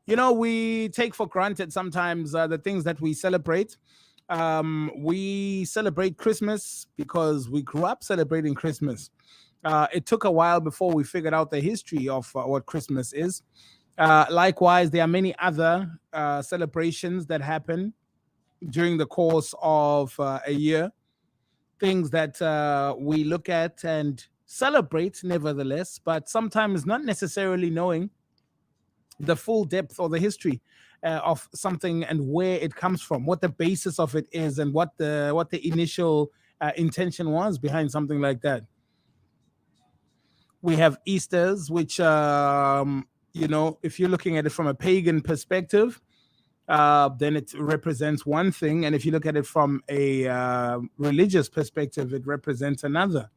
We take for granted sometimes the things that we celebrate. We celebrate Christmas because we grew up celebrating Christmas. It took a while before we figured out the history of what Christmas is. Likewise, there are many other celebrations that happen during the course of a year, things that we look at and celebrate nevertheless, but sometimes not necessarily knowing the full depth or the history of something and where it comes from, what the basis of it is, and what the initial intention was behind something like that. We have Easter's, which if you're looking at it from a pagan perspective, then it represents one thing, and if you look at it from a religious perspective, it represents another.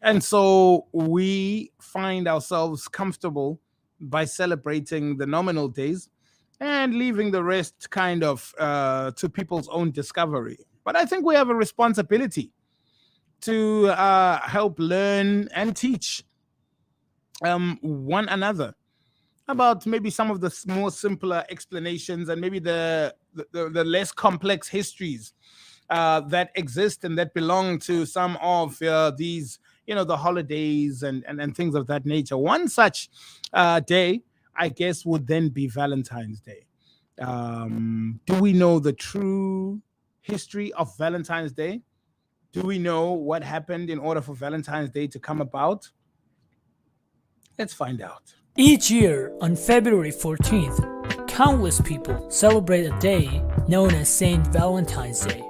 And so we find ourselves comfortable by celebrating the nominal days and leaving the rest kind of to people's own discovery. But I think we have a responsibility to help learn and teach one another about maybe some of the more simpler explanations and maybe the less complex histories that exist and that belong to some of these, the holidays and things of that nature. One such day, I guess, would then be Valentine's Day. Do we know the true history of Valentine's Day? Do we know what happened in order for Valentine's Day to come about? Let's find out. Each year, on February 14th, countless people celebrate a day known as Saint Valentine's Day.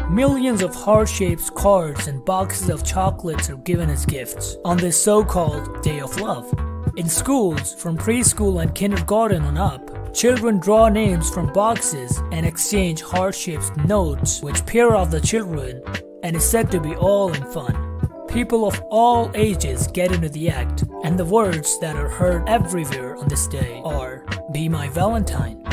Millions of heart-shaped cards and boxes of chocolates are given as gifts on this so-called Day of Love. In schools, from preschool and kindergarten on up, children draw names from boxes and exchange heart-shaped notes which pair off the children and is said to be all in fun. People of all ages get into the act, and the words that are heard everywhere on this day are, "Be my Valentine."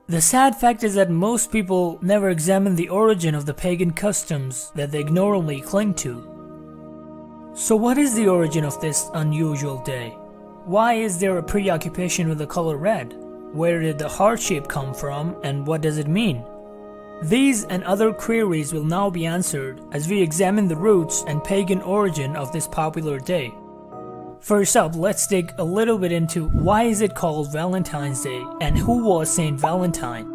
The sad fact is that most people never examine the origin of the pagan customs that they ignorantly cling to. So what is the origin of this unusual day? Why is there a preoccupation with the color red? Where did the heart shape come from, and what does it mean? These and other queries will now be answered as we examine the roots and pagan origin of this popular day. First up, let's dig a little bit into why is it called Valentine's Day and who was Saint Valentine.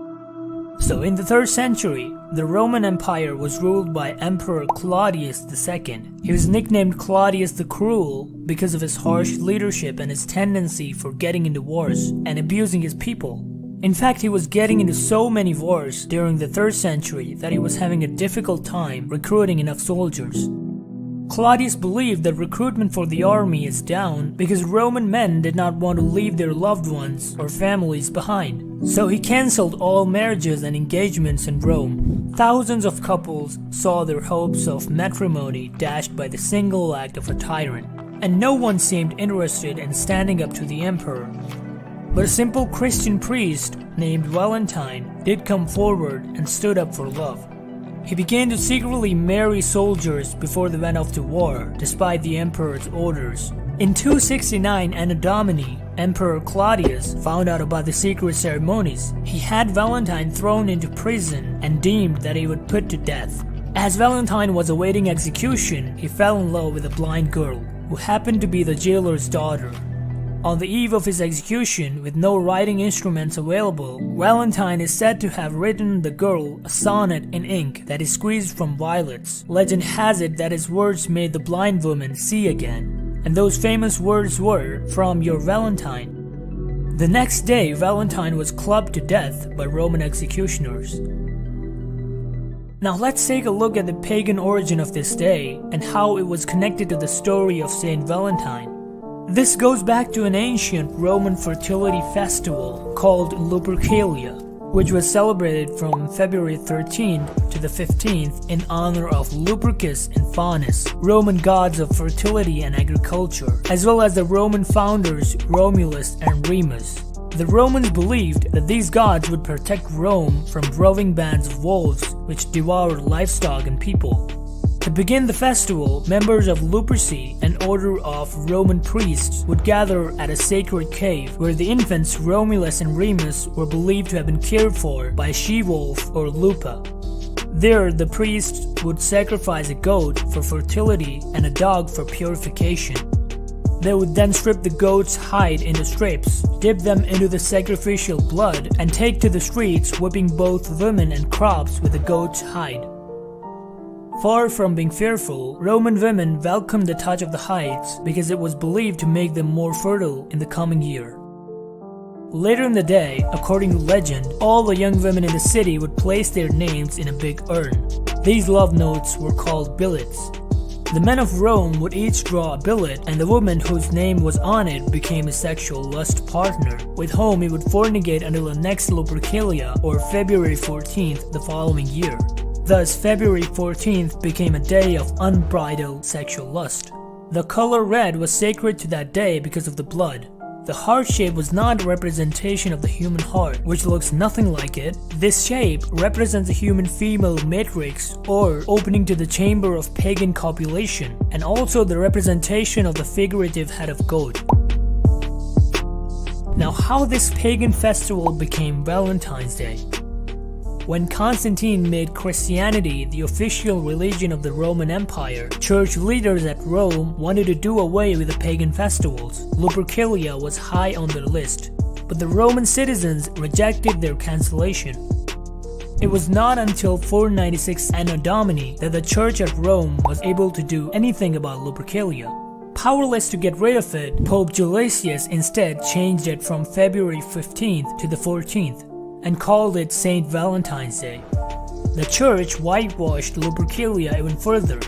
So in the 3rd century, the Roman Empire was ruled by Emperor Claudius II. He was nicknamed Claudius the Cruel because of his harsh leadership and his tendency for getting into wars and abusing his people. In fact, he was getting into so many wars during the 3rd century that he was having a difficult time recruiting enough soldiers. Claudius believed that recruitment for the army is down because Roman men did not want to leave their loved ones or families behind. So he cancelled all marriages and engagements in Rome. Thousands of couples saw their hopes of matrimony dashed by the single act of a tyrant, and no one seemed interested in standing up to the emperor. But a simple Christian priest named Valentine did come forward and stood up for love. He began to secretly marry soldiers before they went off to war, despite the emperor's orders. In 269 Anno Domini, Emperor Claudius found out about the secret ceremonies. He had Valentine thrown into prison and deemed that he would put to death. As Valentine was awaiting execution, he fell in love with a blind girl, who happened to be the jailer's daughter. On the eve of his execution, with no writing instruments available, Valentine is said to have written the girl a sonnet in ink that he squeezed from violets. Legend has it that his words made the blind woman see again, and those famous words were, "From your Valentine." The next day, Valentine was clubbed to death by Roman executioners. Now let's take a look at the pagan origin of this day and how it was connected to the story of Saint Valentine. This goes back to an ancient Roman fertility festival called Lupercalia, which was celebrated from February 13th to the 15th in honor of Lupercus and Faunus, Roman gods of fertility and agriculture, as well as the Roman founders Romulus and Remus. The Romans believed that these gods would protect Rome from roving bands of wolves which devoured livestock and people. To begin the festival, members of Luperci, an order of Roman priests, would gather at a sacred cave where the infants Romulus and Remus were believed to have been cared for by a she-wolf or Lupa. There, the priests would sacrifice a goat for fertility and a dog for purification. They would then strip the goat's hide into strips, dip them into the sacrificial blood, and take to the streets, whipping both women and crops with the goat's hide. Far from being fearful, Roman women welcomed the touch of the hides because it was believed to make them more fertile in the coming year. Later in the day, according to legend, all the young women in the city would place their names in a big urn. These love notes were called billets. The men of Rome would each draw a billet, and the woman whose name was on it became a sexual lust partner, with whom he would fornicate until the next Lupercalia, or February 14th the following year. Thus, February 14th became a day of unbridled sexual lust. The color red was sacred to that day because of the blood. The heart shape was not a representation of the human heart, which looks nothing like it. This shape represents a human female matrix, or opening to the chamber of pagan copulation, and also the representation of the figurative head of goat. Now, how this pagan festival became Valentine's Day? When Constantine made Christianity the official religion of the Roman Empire, church leaders at Rome wanted to do away with the pagan festivals. Lupercalia was high on their list, but the Roman citizens rejected their cancellation. It was not until 496 Anno Domini that the church at Rome was able to do anything about Lupercalia. Powerless to get rid of it, Pope Gelasius instead changed it from February 15th to the 14th. And called it St. Valentine's Day. The church whitewashed Lupercalia even further.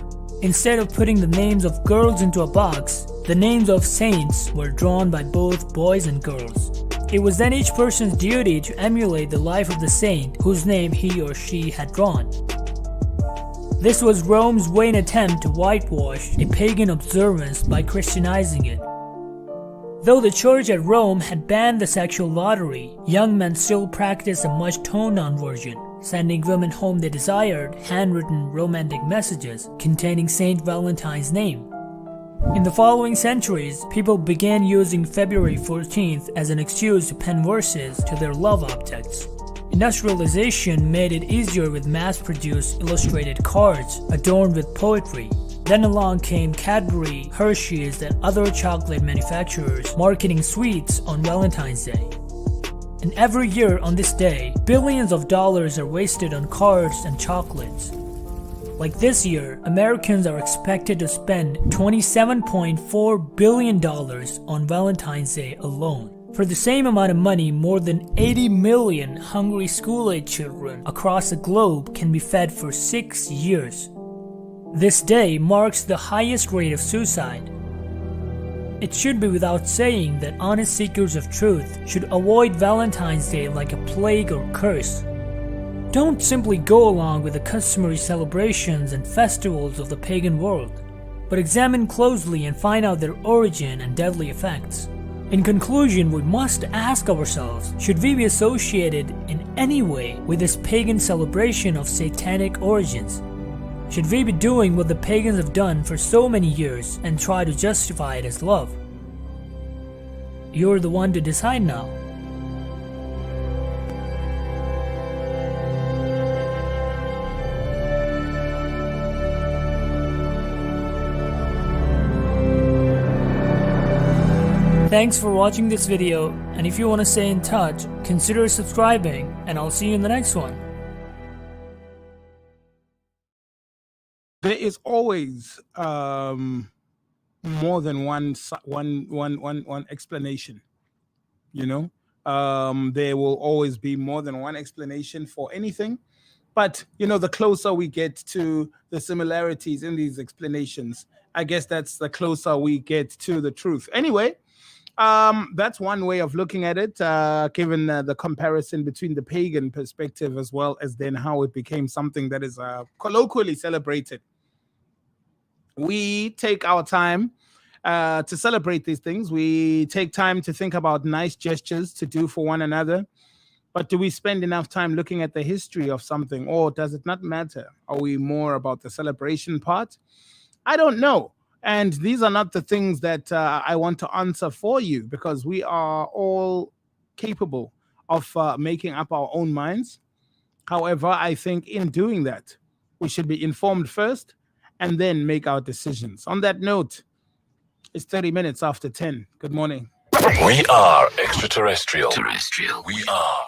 Instead of putting the names of girls into a box, the names of saints were drawn by both boys and girls. It was then each person's duty to emulate the life of the saint whose name he or she had drawn. This was Rome's vain attempt to whitewash a pagan observance by Christianizing it. Though the church at Rome had banned the sexual lottery, young men still practiced a much toned-down version, sending women whom they desired handwritten romantic messages containing Saint Valentine's name. In the following centuries, people began using February 14th as an excuse to pen verses to their love objects. Industrialization made it easier with mass-produced illustrated cards adorned with poetry. Then along came Cadbury, Hershey's, and other chocolate manufacturers marketing sweets on Valentine's Day. And every year on this day, billions of dollars are wasted on cards and chocolates. Like this year, Americans are expected to spend $27.4 billion on Valentine's Day alone. For the same amount of money, more than 80 million hungry school-age children across the globe can be fed for 6 years. This day marks the highest rate of suicide. It should be without saying that honest seekers of truth should avoid Valentine's Day like a plague or curse. Don't simply go along with the customary celebrations and festivals of the pagan world, but examine closely and find out their origin and deadly effects. In conclusion, we must ask ourselves, should we be associated in any way with this pagan celebration of satanic origins? Should we be doing what the pagans have done for so many years and try to justify it as love? You're the one to decide now. Thanks for watching this video, and if you want to stay in touch, consider subscribing, and I'll see you in the next one. There is always more than one explanation. You know, there will always be more than one explanation for anything. But you know, the closer we get to the similarities in these explanations, I guess that's the closer we get to the truth. Anyway, that's one way of looking at it, given the comparison between the pagan perspective as well as then how it became something that is colloquially celebrated. We take our time to celebrate these things. We take time to think about nice gestures to do for one another. But do we spend enough time looking at the history of something, or does it not matter? Are we more about the celebration part? I don't know. And these are not the things that I want to answer for you, because we are all capable of making up our own minds. However, I think in doing that, we should be informed first and then make our decisions. On that note, it's 30 minutes after 10. Good morning. We are extraterrestrial. We are